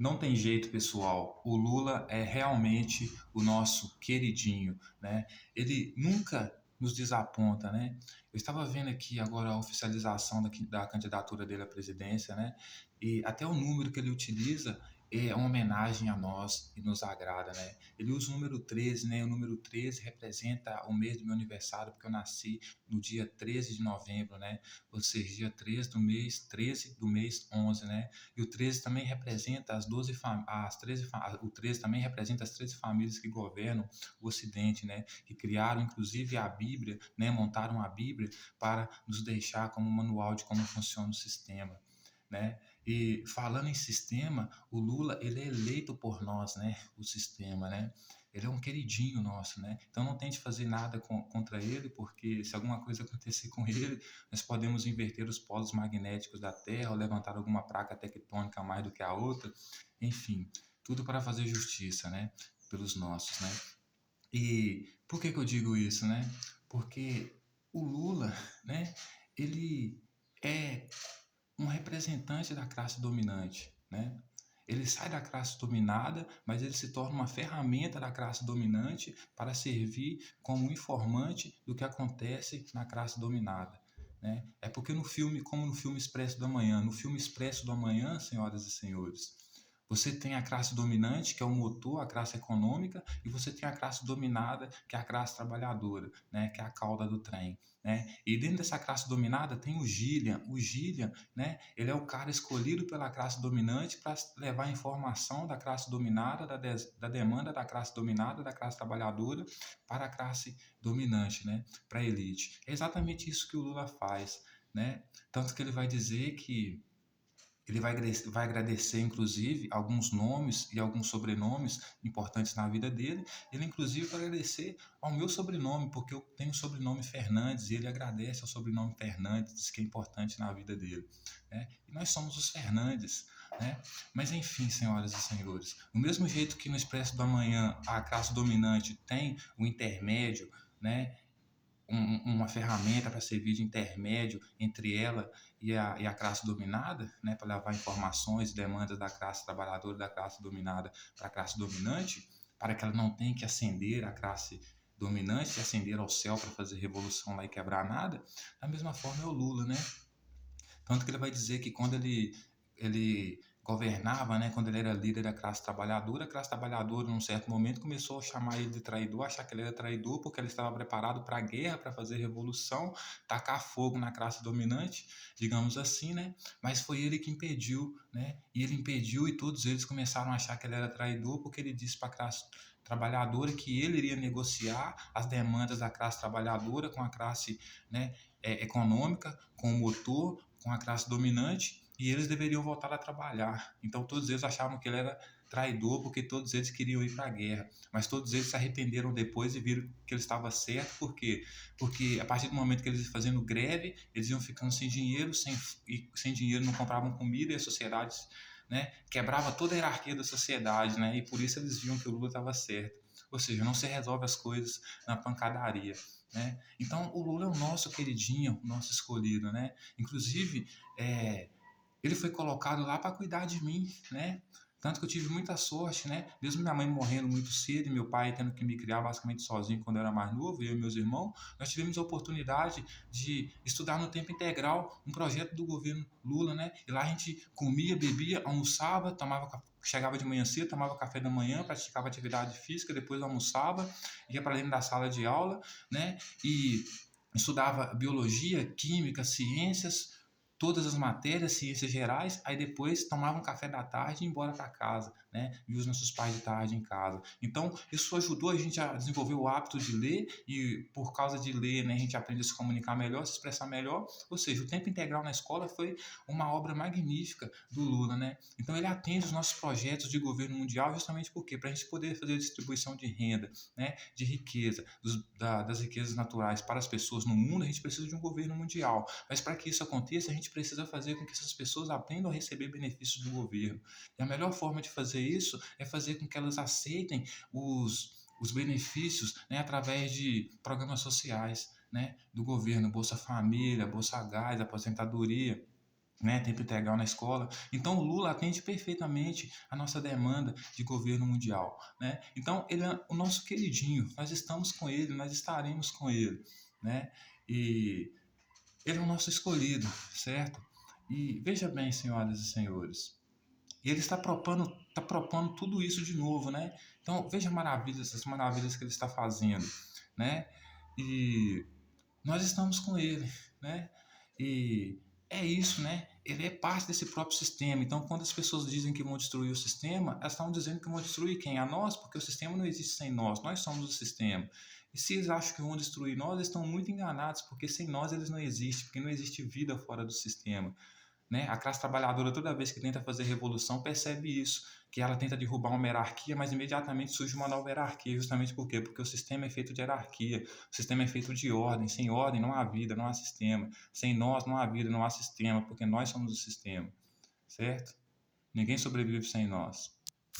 Não tem jeito, pessoal. O Lula é realmente o nosso queridinho, né? Ele nunca nos desaponta, né? Eu estava vendo aqui agora a oficialização da candidatura dele à presidência, né? E até o número que ele utiliza é uma homenagem a nós e nos agrada, né? Ele usa o número 13, né? O número 13 representa o mês do meu aniversário, porque eu nasci no dia 13 de novembro, né? Ou seja, dia 13 do mês, 13 do mês 11, né? E o 13 também representa as 12 as 13 o 13 também representa as 13 famílias que governam o Ocidente, né? Que criaram inclusive a Bíblia, né? Montaram a Bíblia para nos deixar como um manual de como funciona o sistema, né? E falando em sistema, o Lula, ele é eleito por nós, né? O sistema, né? Ele é um queridinho nosso, né? Então não tente fazer nada contra ele, porque se alguma coisa acontecer com ele, nós podemos inverter os polos magnéticos da Terra ou levantar alguma placa tectônica mais do que a outra. Enfim, tudo para fazer justiça, né? Pelos nossos, né? E por que eu digo isso, né? Porque o Lula, né? Ele é um representante da classe dominante, né? Ele sai da classe dominada, mas ele se torna uma ferramenta da classe dominante para servir como informante do que acontece na classe dominada, né? É porque no filme, como no filme Expresso do Amanhã, no filme Expresso do Amanhã, senhoras e senhores, você tem a classe dominante, que é o motor, a classe econômica, e você tem a classe dominada, que é a classe trabalhadora, né, que é a cauda do trem, né? E dentro dessa classe dominada tem o Gillian. O Gillian, né, ele é o cara escolhido pela classe dominante para levar a informação da classe dominada, da demanda da classe dominada, da classe trabalhadora, para a classe dominante, né, para a elite. É exatamente isso que o Lula faz, né? Tanto que ele vai dizer que ele vai agradecer, inclusive, alguns nomes e alguns sobrenomes importantes na vida dele. Ele, inclusive, vai agradecer ao meu sobrenome, porque eu tenho o sobrenome Fernandes, e ele agradece ao sobrenome Fernandes, que é importante na vida dele, né? E nós somos os Fernandes, né? Mas, enfim, senhoras e senhores, do mesmo jeito que no Expresso do Amanhã a classe dominante tem o intermédio, né? Uma ferramenta para servir de intermédio entre ela e a classe dominada, né, para levar informações e demandas da classe trabalhadora da classe dominada para a classe dominante, para que ela não tenha que ascender a classe dominante, ascender ao céu para fazer revolução lá e quebrar nada. Da mesma forma é o Lula, né? Tanto que ele vai dizer que quando ele governava, né, quando ele era líder da classe trabalhadora, num certo momento, começou a chamar ele de traidor, achar que ele era traidor, porque ele estava preparado para a guerra, para fazer revolução, tacar fogo na classe dominante, digamos assim, né? Mas foi ele que impediu, né? E ele impediu e todos eles começaram a achar que ele era traidor, porque ele disse para a classe trabalhadora que ele iria negociar as demandas da classe trabalhadora com a classe, né, econômica, com o motor, com a classe dominante, e eles deveriam voltar a trabalhar. Então todos eles achavam que ele era traidor, porque todos eles queriam ir para a guerra, mas todos eles se arrependeram depois e viram que ele estava certo. Por quê? Porque a partir do momento que eles iam fazendo greve, eles iam ficando sem dinheiro, sem dinheiro não compravam comida, e a sociedade, né, quebrava toda a hierarquia da sociedade, né, e por isso eles viam que o Lula estava certo. Ou seja, não se resolve as coisas na pancadaria, né? Então o Lula é o nosso queridinho, o nosso escolhido, né? Inclusive, ele foi colocado lá para cuidar de mim, né? Tanto que eu tive muita sorte, né? Mesmo minha mãe morrendo muito cedo e meu pai tendo que me criar basicamente sozinho quando eu era mais novo, eu e meus irmãos, nós tivemos a oportunidade de estudar no tempo integral, um projeto do governo Lula, né? E lá a gente comia, bebia, almoçava, chegava de manhã cedo, tomava café da manhã, praticava atividade física, depois almoçava, ia para dentro da sala de aula, né? E estudava biologia, química, ciências, todas as matérias, ciências gerais, aí depois tomava um café da tarde e ia embora para casa, né? E os nossos pais de tarde em casa. Então, isso ajudou a gente a desenvolver o hábito de ler e por causa de ler, né, a gente aprende a se comunicar melhor, se expressar melhor. Ou seja, o tempo integral na escola foi uma obra magnífica do Lula, né? Então, ele atende os nossos projetos de governo mundial justamente porque para a gente poder fazer a distribuição de renda, né, de riqueza, das riquezas naturais para as pessoas no mundo, a gente precisa de um governo mundial. Mas para que isso aconteça, a gente precisa fazer com que essas pessoas aprendam a receber benefícios do governo. E a melhor forma de fazer isso é fazer com que elas aceitem os benefícios, né, através de programas sociais, né, do governo, Bolsa Família, Bolsa Gás, aposentadoria. né, tempo integral na escola. Então, o Lula atende perfeitamente a nossa demanda de governo mundial, né? Então, ele é o nosso queridinho, nós estamos com ele, nós estaremos com ele, né? E ele é o nosso escolhido, certo? E veja bem, senhoras e senhores, ele está propondo tudo isso de novo, né? Então, veja maravilhas, as maravilhas que ele está fazendo, né? E nós estamos com ele, né? E é isso, né? Ele é parte desse próprio sistema. Então, quando as pessoas dizem que vão destruir o sistema, elas estão dizendo que vão destruir quem? A nós, porque o sistema não existe sem nós. Nós somos o sistema. E se eles acham que vão destruir nós, eles estão muito enganados, porque sem nós eles não existem, porque não existe vida fora do sistema, né? A classe trabalhadora, toda vez que tenta fazer revolução, percebe isso, que ela tenta derrubar uma hierarquia, mas imediatamente surge uma nova hierarquia, justamente por quê? Porque o sistema é feito de hierarquia, o sistema é feito de ordem, sem ordem não há vida, não há sistema, sem nós não há vida, não há sistema, porque nós somos o sistema, certo? Ninguém sobrevive sem nós.